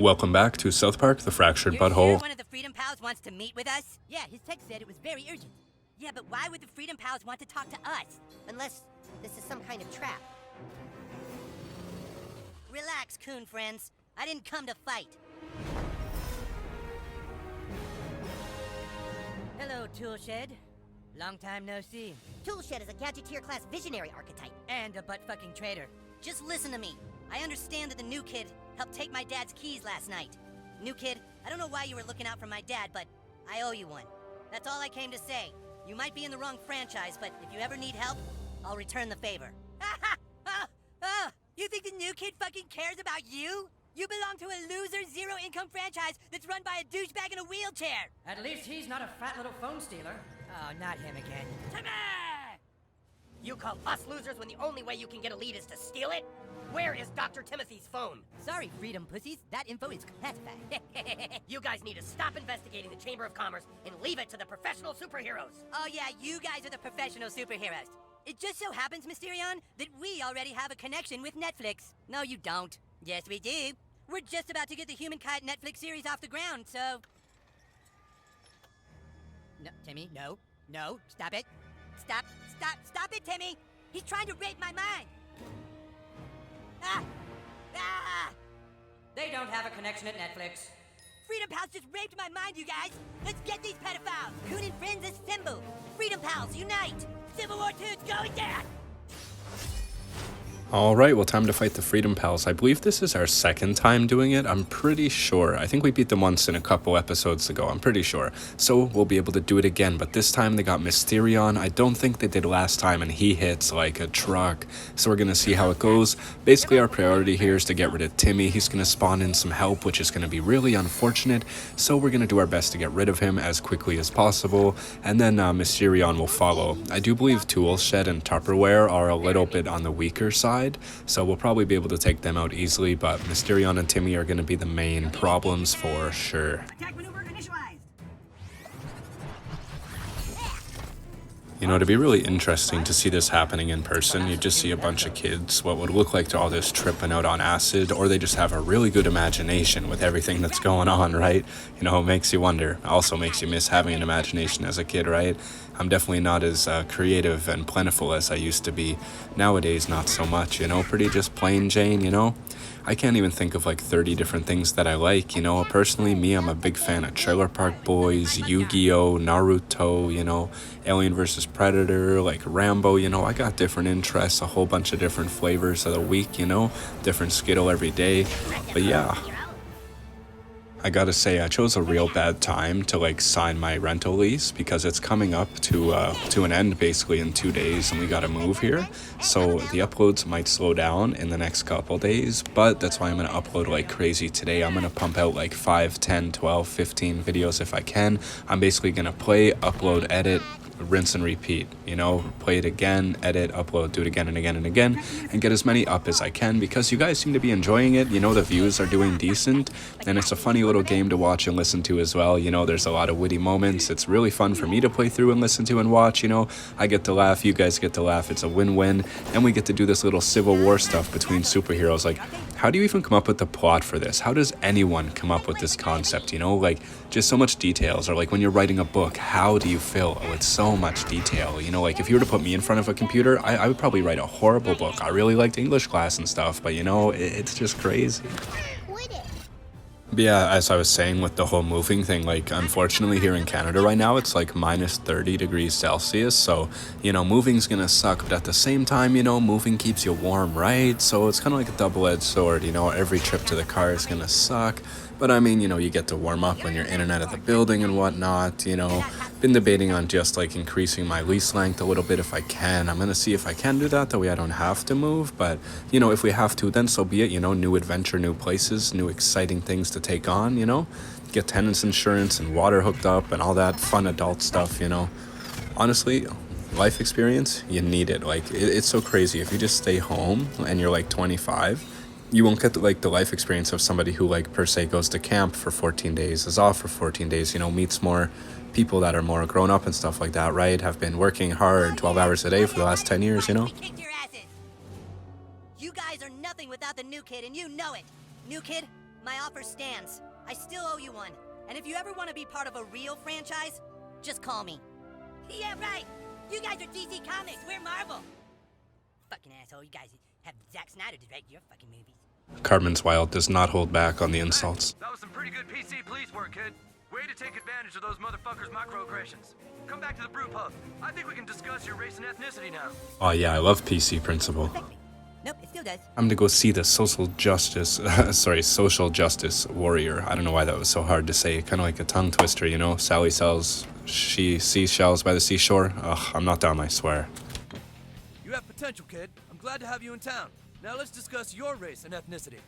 Welcome back to South Park, the Fractured You're Butthole. sure one of the Freedom Pals wants to meet with us? Yeah, his text said it was very urgent. Yeah, but why would the Freedom Pals want to talk to us? Unless this is some kind of trap. Relax, coon friends. I didn't come to fight. Hello, Toolshed. Long time no see. Toolshed is a Gadgeteer-class visionary archetype. And a butt-fucking traitor. Just listen to me. I understand that the new kid helped take my dad's keys last night. New kid, I don't know why you were looking out for my dad, but I owe you one. That's all I came to say. You might be in the wrong franchise, but if you ever need help, I'll return the favor. You think the new kid fucking cares about you? You belong to a loser, zero-income franchise that's run by a douchebag in a wheelchair. At least he's not a fat little phone stealer. Oh, not him again. Timmy! You call us losers when the only way you can get a lead is to steal it? Where is Dr. Timothy's phone? Sorry, Freedom Pussies. That info is classified. You guys need to stop investigating the Chamber of Commerce and leave it to the professional superheroes. Oh yeah, you guys are the professional superheroes. It just so happens, Mysterion, that we already have a connection with Netflix. No, you don't. Yes, we do. We're just about to get the Humankind Netflix series off the ground, so... No, Timmy, no. No, stop it. Stop it, Timmy! He's trying to rape my mind! Ah! Ah! They don't have a connection at Netflix. Freedom Pals just raped my mind, you guys! Let's get these pedophiles! Coon and friends assemble! Freedom Pals, unite! Civil War II's going down! Alright, well, time to fight the Freedom Pals. I believe this is our second time doing it. I'm pretty sure. I think we beat them once in a couple episodes ago. I'm pretty sure. So we'll be able to do it again. But this time they got Mysterion. I don't think they did last time, and he hits like a truck. So we're going to see how it goes. Basically, our priority here is to get rid of Timmy. He's going to spawn in some help, which is going to be really unfortunate. So we're going to do our best to get rid of him as quickly as possible. And then Mysterion will follow. I do believe Toolshed and Tupperware are a little bit on the weaker side. So we'll probably be able to take them out easily, but Mysterion and Timmy are going to be the main problems for sure. Attack maneuver initialized. You know, it'd be really interesting to see this happening in person. You just see a bunch of kids, what would look like to all this tripping out on acid, or they just have a really good imagination with everything that's going on, right? You know, it makes you wonder. Also makes you miss having an imagination as a kid, right? I'm definitely not as creative and plentiful as I used to be. Nowadays, not so much, you know, pretty just plain Jane, you know? I can't even think of like 30 different things that I like, you know? Personally, me, I'm a big fan of Trailer Park Boys, Yu-Gi-Oh, Naruto, you know, Alien vs. Predator, like Rambo, you know? I got different interests, a whole bunch of different flavors of the week, you know? Different Skittle every day. But yeah. I gotta say, I chose a real bad time to like sign my rental lease because it's coming up to an end basically in 2 days, and we gotta move here. So the uploads might slow down in the next couple days, but that's why I'm gonna upload like crazy today. I'm gonna pump out like 5, 10, 12, 15 videos if I can. I'm basically gonna play, upload, edit, rinse and repeat, you know, play it again, edit, upload, do it again and again and again, and get as many up as I can because you guys seem to be enjoying it. You know, the views are doing decent, and it's a funny little game to watch and listen to as well. You know, there's a lot of witty moments. It's really fun for me to play through and listen to and watch. You know, I get to laugh, you guys get to laugh. It's a win-win, and we get to do this little Civil War stuff between superheroes. Like, how do you even come up with the plot for this? How does anyone come up with this concept, you know? Like, just so much details. Or like when you're writing a book, how do you fill with so much detail? You know, like if you were to put me in front of a computer, I would probably write a horrible book. I really liked English class and stuff, but you know, it's just crazy. But yeah, as I was saying with the whole moving thing, like unfortunately here in Canada right now, it's like minus 30 degrees Celsius. So, you know, moving's gonna suck, but at the same time, you know, moving keeps you warm, right? So it's kind of like a double-edged sword, you know, every trip to the car is gonna suck. But I mean, you know, you get to warm up when you're in and out of the building and whatnot, you know. Been debating on just like increasing my lease length a little bit if I can. I'm gonna see if I can do that, that way I don't have to move. But, you know, if we have to, then so be it, you know, new adventure, new places, new exciting things to take on, you know. Get tenants insurance and water hooked up and all that fun adult stuff, you know. Honestly, life experience, you need it. Like, it's so crazy. If you just stay home and you're like 25, you won't get the life experience of somebody who like per se goes to camp for 14 days, is off for 14 days, you know, meets more people that are more grown up and stuff like that, right? Have been working hard 12 hours a day for the last 10 years, you know? You guys are nothing without the new kid, and you know it. New kid, my offer stands. I still owe you one. And if you ever want to be part of a real franchise, just call me. Yeah, right. You guys are DC Comics. We're Marvel. Fucking asshole. You guys have Zack Snyder direct your fucking movies. Cartman's Wild does not hold back on the insults. That was some pretty good PC police work, kid. Way to take advantage of those motherfuckers' microaggressions. Come back to the brew pub. I think we can discuss your race and ethnicity now. Oh yeah, I love PC Principal. Nope, it still does. I'm gonna go see the social justice warrior. I don't know why that was so hard to say. Kind of like a tongue twister, you know? Sally sells seashells by the seashore. Ugh, I'm not dumb, I swear. You have potential, kid. I'm glad to have you in town. Now let's discuss your race and ethnicity.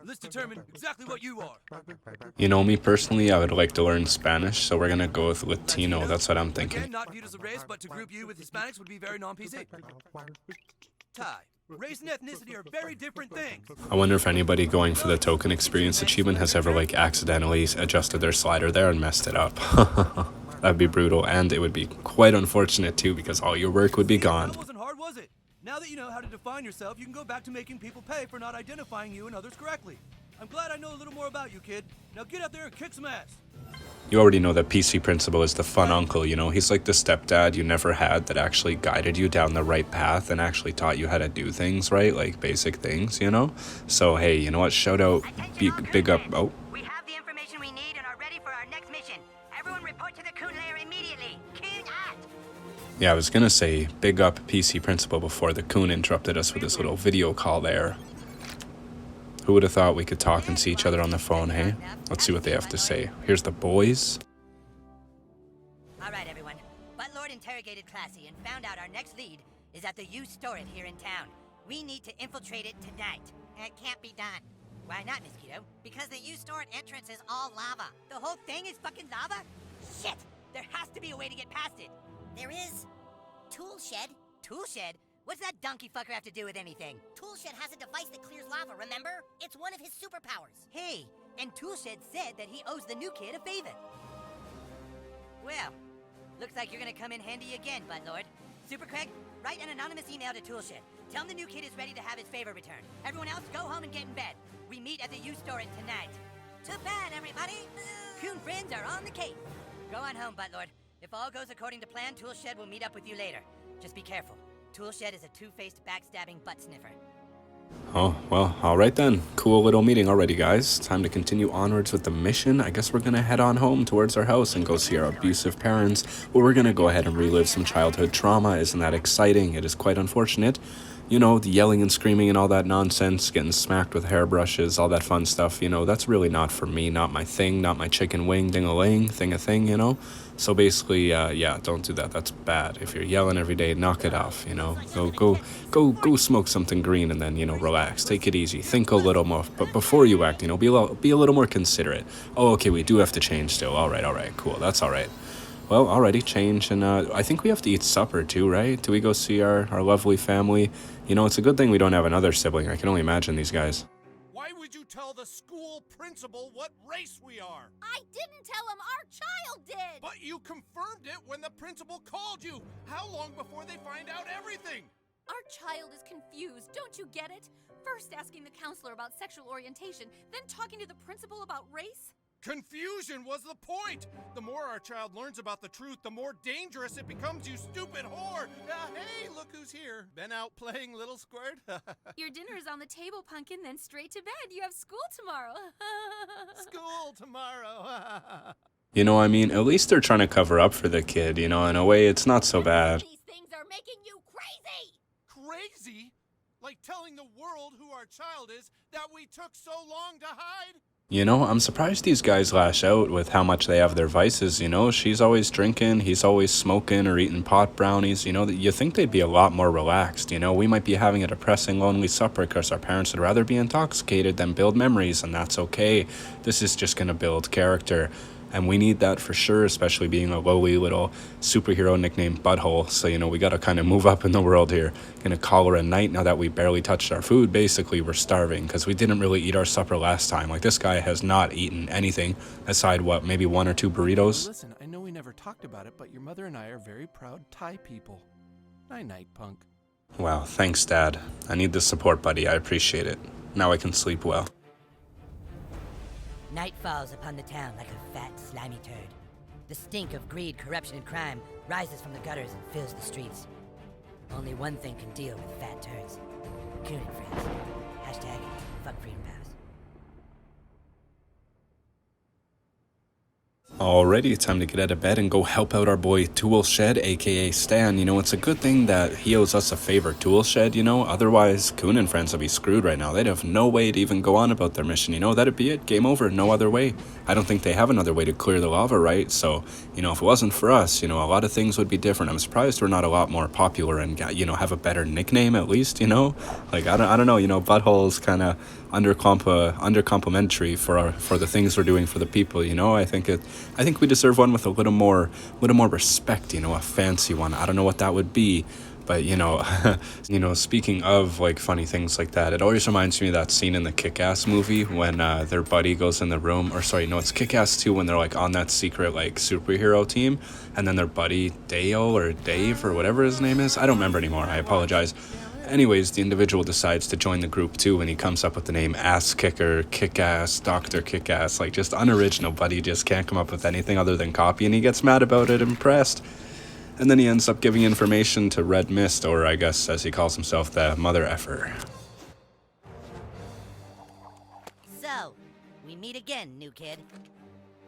Let's determine exactly what you are. You know, me personally, I would like to learn Spanish, so we're gonna go with Latino. That's what I'm thinking. Again, not viewed as a race, but to group you with Hispanics would be very non-PC. Ty, race and ethnicity are very different things. I wonder if anybody going for the token experience achievement has ever, like, accidentally adjusted their slider there and messed it up. That'd be brutal, and it would be quite unfortunate, too, because all your work would be gone. That wasn't hard, was it? Now that you know how to define yourself, you can go back to making people pay for not identifying you and others correctly. I'm glad I know a little more about you, kid. Now get out there and kick some ass. You already know that PC Principal is the fun uncle, you know? He's like the stepdad you never had that actually guided you down the right path and actually taught you how to do things right, like basic things, you know? So, hey, you know what? Shout out, big up. Oh. We have the information we need and are ready for our next mission. Everyone report to the Coon Lair immediately. Coon out! Yeah, I was gonna say big up PC Principal before the Coon interrupted us with this little video call there. Who would have thought we could talk and see each other on the phone, hey? Let's see what they have to say. Here's the boys. All right, everyone. Buttlord interrogated Classy and found out our next lead is at the used store here in town. We need to infiltrate it tonight. It can't be done. Why not, Mosquito? Because the used store entrance is all lava. The whole thing is fucking lava? Shit! There has to be a way to get past it. There is. Toolshed? Toolshed? What's that donkey fucker have to do with anything? Toolshed has a device that clears lava, remember? It's one of his superpowers. Hey, and Toolshed said that he owes the new kid a favor. Well, looks like you're gonna come in handy again, Buttlord. Super Craig, write an anonymous email to Toolshed. Tell him the new kid is ready to have his favor returned. Everyone else, go home and get in bed. We meet at the used store tonight. To bed, everybody! Coon friends are on the case. Go on home, Buttlord. If all goes according to plan, Toolshed will meet up with you later. Just be careful. Toolshed is a two-faced, backstabbing butt sniffer. Oh, well, alright then. Cool little meeting already, guys. Time to continue onwards with the mission. I guess we're gonna head on home towards our house and go see our abusive parents. Well, we're gonna go ahead and relive some childhood trauma. Isn't that exciting? It is quite unfortunate. You know, the yelling and screaming and all that nonsense, getting smacked with hairbrushes, all that fun stuff, you know, that's really not for me, not my thing, not my chicken wing, ding-a-ling, thing-a-thing, you know? So basically, yeah, don't do that. That's bad. If you're yelling every day, knock it off, you know? Go smoke something green and then, you know, relax. Take it easy. Think a little more. But before you act, you know, be a little more considerate. Oh, okay, we do have to change still. All right, cool. That's all right. Well, alrighty, change, and I think we have to eat supper too, right? Do we go see our lovely family? You know, it's a good thing we don't have another sibling. I can only imagine these guys. Why would you tell the school principal what race we are? I didn't tell him, our child did! But you confirmed it when the principal called you. How long before they find out everything? Our child is confused, don't you get it? First asking the counselor about sexual orientation, then talking to the principal about race? Confusion was the point. The more our child learns about the truth, the more dangerous it becomes, you stupid whore. Hey, look who's here. Been out playing, little squirt? Your dinner is on the table, Pumpkin, then straight to bed. You have school tomorrow. School tomorrow. You know, I mean, at least they're trying to cover up for the kid, you know, in a way, it's not so bad. These things are making you crazy! Crazy? Like telling the world who our child is that we took so long to hide? You know, I'm surprised these guys lash out with how much they have their vices, you know? She's always drinking, he's always smoking or eating pot brownies, you know? You think they'd be a lot more relaxed, you know? We might be having a depressing, lonely supper because our parents would rather be intoxicated than build memories, and that's okay. This is just gonna build character. And we need that for sure, especially being a lowly little superhero nicknamed Butthole. So, you know, we got to kind of move up in the world here. Gonna call her a night now that we barely touched our food. Basically, we're starving because we didn't really eat our supper last time. Like, this guy has not eaten anything aside, what, maybe 1 or 2 burritos? Listen, I know we never talked about it, but your mother and I are very proud Thai people. Night-night, punk. Wow, thanks, Dad. I need the support, buddy. I appreciate it. Now I can sleep well. Night falls upon the town like a fat, slimy turd. The stink of greed, corruption, and crime rises from the gutters and fills the streets. Only one thing can deal with fat turds. Coon and friends. Hashtag fuck Freedom Pass. Alrighty, time to get out of bed and go help out our boy Toolshed, aka Stan. You know, it's a good thing that he owes us a favor, Toolshed, you know, otherwise Coon and friends would be screwed right now. They'd have no way to even go on about their mission, you know, that'd be it, game over, no other way. I don't think they have another way to clear the lava, right? So, you know, if it wasn't for us, you know, a lot of things would be different. I'm surprised we're not a lot more popular and, you know, have a better nickname at least, you know? Like, I don't know, you know, Butthole's kind of under complimentary for the things we're doing for the people, you know? I think we deserve one with a little more respect, you know, a fancy one. I don't know what that would be, but you know, you know, speaking of like funny things like that, it always reminds me of that scene in the Kick-Ass movie when their buddy goes in the room, or sorry, no, it's Kick-Ass 2 when they're like on that secret like superhero team, and then their buddy Dale or Dave or whatever his name is, I don't remember anymore, I apologize. Anyways, the individual decides to join the group too, and he comes up with the name Ass Kicker, Kick-Ass, Dr. Kick-Ass, like just unoriginal, but he just can't come up with anything other than copy, and he gets mad about it, impressed. And then he ends up giving information to Red Mist, or I guess as he calls himself, the mother effer. So, we meet again, new kid.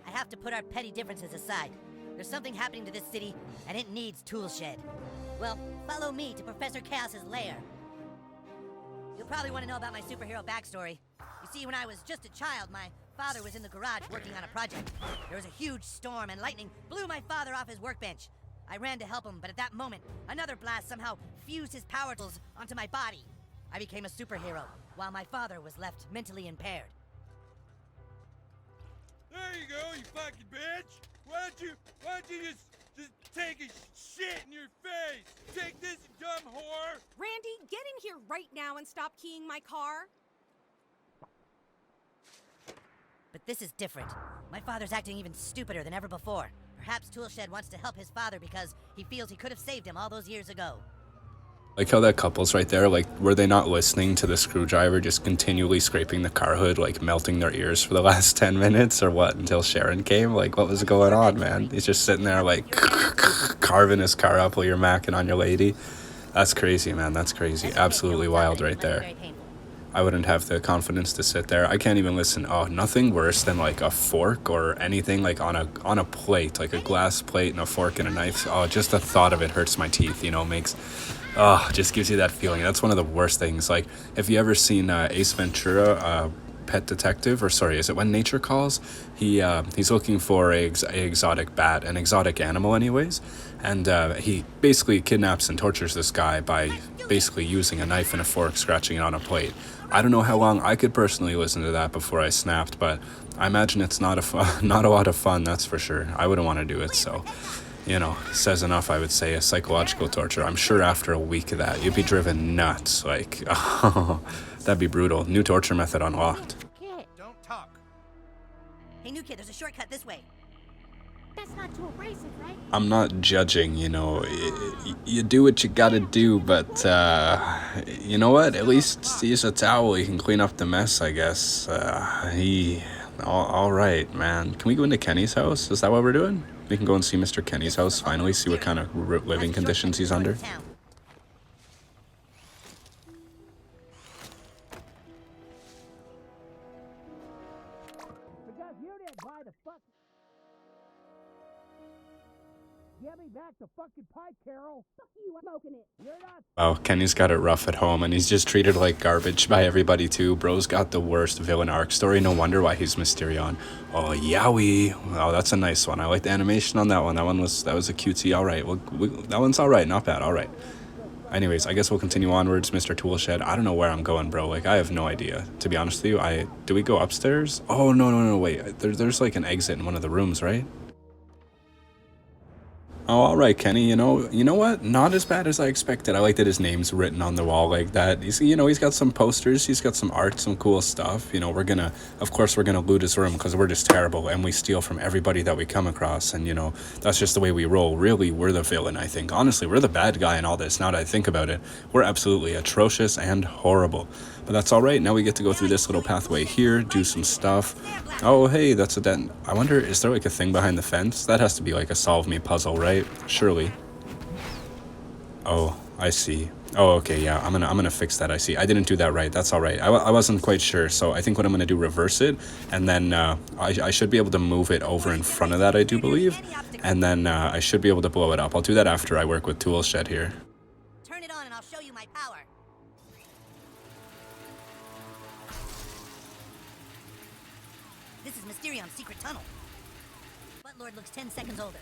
I have to put our petty differences aside. There's something happening to this city, and it needs Toolshed. Well, follow me to Professor Chaos's lair. You'll probably want to know about my superhero backstory. You see, when I was just a child, my father was in the garage working on a project. There was a huge storm, and lightning blew my father off his workbench. I ran to help him, but at that moment, another blast somehow fused his power tools onto my body. I became a superhero, while my father was left mentally impaired. There you go, you fucking bitch! Why don't you just take a shit in your face? Take this, you dumb whore! Randy, get in here right now and stop keying my car. But this is different. My father's acting even stupider than ever before. Perhaps Toolshed wants to help his father because he feels he could have saved him all those years ago. Like how that couple's right there, like, were they not listening to the screwdriver just continually scraping the car hood, like melting their ears for the last 10 minutes or what, until Sharon came? Like, what was going on, man? He's just sitting there, like, carving his car up while you're macking on your lady. That's crazy, man, that's crazy. Absolutely wild right there. I wouldn't have the confidence to sit there. I can't even listen. Oh, nothing worse than like a fork or anything like on a plate, like a glass plate and a fork and a knife. Oh, just the thought of it hurts my teeth, you know, just gives you that feeling. That's one of the worst things. Like, have you ever seen Ace Ventura, Pet Detective, or sorry, is it When Nature Calls? He's looking for an exotic bat, an exotic animal anyways, and he basically kidnaps and tortures this guy by basically using a knife and a fork, scratching it on a plate. I don't know how long I could personally listen to that before I snapped, but I imagine it's not a lot of fun, that's for sure. I wouldn't want to do it, so, you know, says enough, I would say. A psychological torture. I'm sure after a week of that, you'd be driven nuts. Like, oh, that'd be brutal. New torture method unlocked. Don't talk. Hey, new kid, there's a shortcut this way. That's not too abrasive, right? I'm not judging, you know, you do what you gotta do, but, you know what, at least use a towel, you can clean up the mess, I guess. All right, man. Can we go into Kenny's house? Is that what we're doing? We can go and see Mr. Kenny's house, finally, see what kind of living conditions he's under. Because you didn't buy the fuck. Get me back the fucking pipe, Carol. Fuck you, I'm smoking it. You're not. Wow, Kenny's got it rough at home, and he's just treated like garbage by everybody too. Bro's got the worst villain arc story. No wonder why he's Mysterion. Oh, yowie. Oh, that's a nice one. I like the animation on that one. That was a cutesy. All right. Well, that one's all right. Not bad. All right. Anyways, I guess we'll continue onwards, Mr. Toolshed. I don't know where I'm going, bro. Like, I have no idea. To be honest with you, do we go upstairs? Oh, no, wait. There's like an exit in one of the rooms, right? Oh, all right, Kenny. You know what? Not as bad as I expected. I like that his name's written on the wall like that. He's got some posters. He's got some art, some cool stuff. Of course, we're gonna loot his room because we're just terrible and we steal from everybody that we come across. And that's just the way we roll. Really, we're the villain. I think. Honestly, we're the bad guy in all this. Now that I think about it, we're absolutely atrocious and horrible. But that's all right. Now we get to go through this little pathway here, do some stuff. Oh, hey, that's a den. I wonder, is there like a thing behind the fence? That has to be like a solve me puzzle, right? Surely. Oh, I see. Oh, okay, yeah, I'm gonna fix that. I see. I didn't do that right. That's all right. I wasn't quite sure, so I think what I'm gonna do, reverse it, and then I should be able to move it over in front of that, I do believe, and then I should be able to blow it up. I'll do that after I work with Toolshed here. Turn it on and I'll show you my power. This is Mysterion's secret tunnel. Buttlord looks 10 seconds older.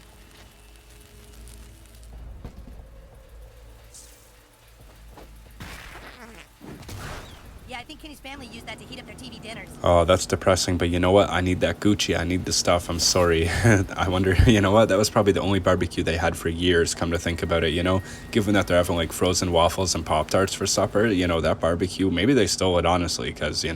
Yeah, I think Kenny's family used that to heat up their TV dinners. Oh, that's depressing, but you know what? I need that Gucci. I need the stuff. I'm sorry. I wonder, you know what? That was probably the only barbecue they had for years, come to think about it, Given that they're having, like, frozen waffles and Pop-Tarts for supper, that barbecue, maybe they stole it, honestly, because,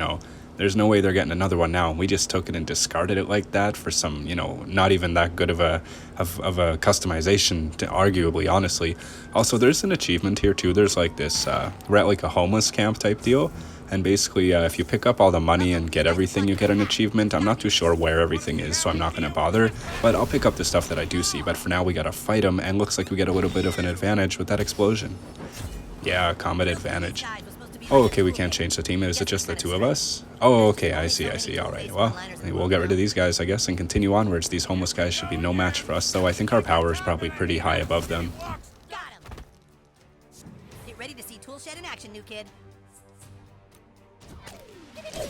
there's no way they're getting another one now. We just took it and discarded it like that for some, not even that good of a customization, arguably, honestly. Also, there's an achievement here, too. There's, like, this, we're at, like, a homeless camp type deal. And basically, if you pick up all the money and get everything, you get an achievement. I'm not too sure where everything is, so I'm not going to bother. But I'll pick up the stuff that I do see. But for now, we got to fight them, and looks like we get a little bit of an advantage with that explosion. Yeah, combat advantage. Oh, okay, we can't change the team. Is it just the two of us? Oh, okay, I see. All right, well, we'll get rid of these guys, I guess, and continue onwards. These homeless guys should be no match for us, though. I think our power is probably pretty high above them. Got him. Get ready to see Toolshed in action, new kid. That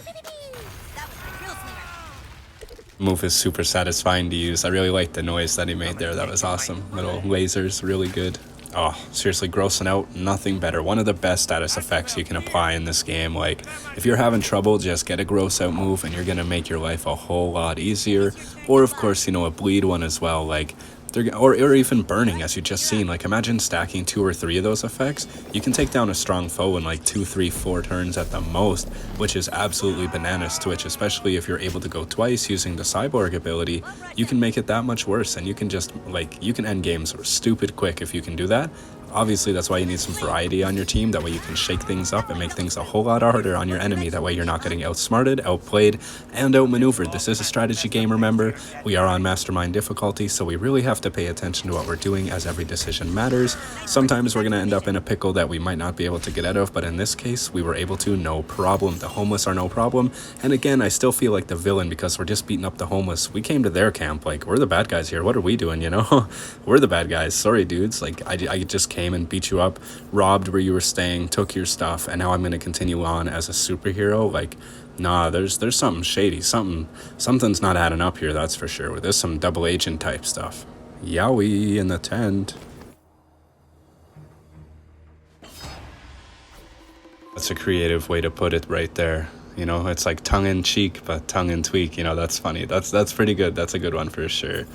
was my drill slinger. Move is super satisfying to use. I really like the noise that he made there. That was awesome. Little lasers, really good. Oh, seriously, grossing out, nothing better. One of the best status effects you can apply in this game. Like, if you're having trouble, just get a gross out move and you're gonna make your life a whole lot easier. Or, of course, a bleed one as well. Like, or even burning, as you just seen. Like, imagine stacking 2 or 3 of those effects. You can take down a strong foe in like 2, 3, 4 turns at the most, which is absolutely bananas. Twitch, especially if you're able to go twice using the cyborg ability, you can make it that much worse, and you can just, like, you can end games stupid quick if you can do that. Obviously, that's why you need some variety on your team. That way you can shake things up and make things a whole lot harder on your enemy. That way you're not getting outsmarted, outplayed, and outmaneuvered. This is a strategy game, remember? We are on mastermind difficulty, so we really have to pay attention to what we're doing, as every decision matters. Sometimes we're going to end up in a pickle that we might not be able to get out of, but in this case, we were able to, no problem. The homeless are no problem. And again, I still feel like the villain because we're just beating up the homeless. We came to their camp. Like, we're the bad guys here. What are we doing, We're the bad guys. Sorry, dudes. Like, I just came and beat you up, robbed where you were staying, took your stuff, and now I'm going to continue on as a superhero. Like, nah, there's something shady. Something's not adding up here, that's for sure. There's some double agent type stuff. Yowie in the tent. That's a creative way to put it right there. It's like tongue-in-cheek, but tongue-in-tweak. That's funny. That's pretty good. That's a good one for sure.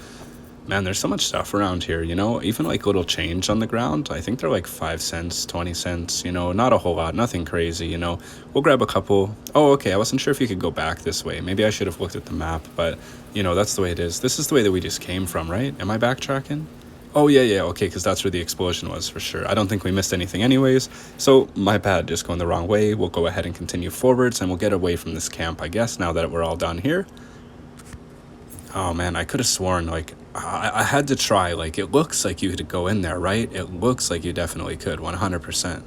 Man, there's so much stuff around here, even like little change on the ground. I think they're like 5 cents, 20 cents, not a whole lot, nothing crazy, We'll grab a couple. Oh, okay, I wasn't sure if you could go back this way. Maybe I should have looked at the map, but, that's the way it is. This is the way that we just came from, right? Am I backtracking? Oh, yeah, okay, because that's where the explosion was for sure. I don't think we missed anything anyways, so my bad, just going the wrong way. We'll go ahead and continue forwards, and we'll get away from this camp, I guess, now that we're all done here. Oh, man, I could have sworn, like, I had to try. Like, it looks like you could go in there, right? It looks like you definitely could, 100%.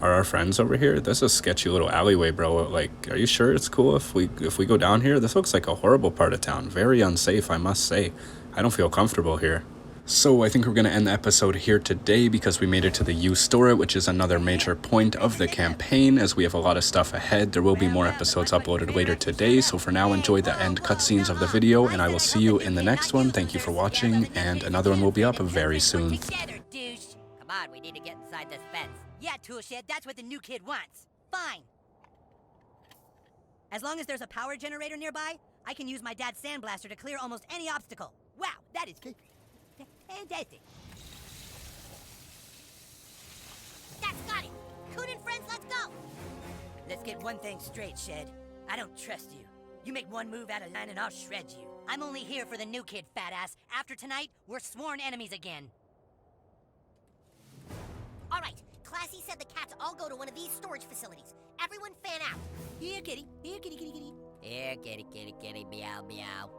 Are our friends over here? This is a sketchy little alleyway, bro. Like, are you sure it's cool if we go down here? This looks like a horrible part of town. Very unsafe, I must say. I don't feel comfortable here. So I think we're going to end the episode here today because we made it to the U Store, which is another major point of the campaign, as we have a lot of stuff ahead. There will be more episodes uploaded later today, so for now, enjoy the end cutscenes of the video, and I will see you in the next one. Thank you for watching, and another one will be up very soon. Together, douche. Come on, we need to get inside this fence. Yeah, Toolshed, that's what the new kid wants. Fine. As long as there's a power generator nearby, I can use my dad's sandblaster to clear almost any obstacle. Wow, that is... Fantastic. That's got it. Coon and friends, let's go. Let's get one thing straight, Shed. I don't trust you. You make one move out of line and I'll shred you. I'm only here for the new kid, fat ass. After tonight, we're sworn enemies again. All right, Classy said the cats all go to one of these storage facilities. Everyone fan out. Here, kitty. Here, kitty, kitty, kitty. Here, kitty, kitty, kitty. Meow, meow.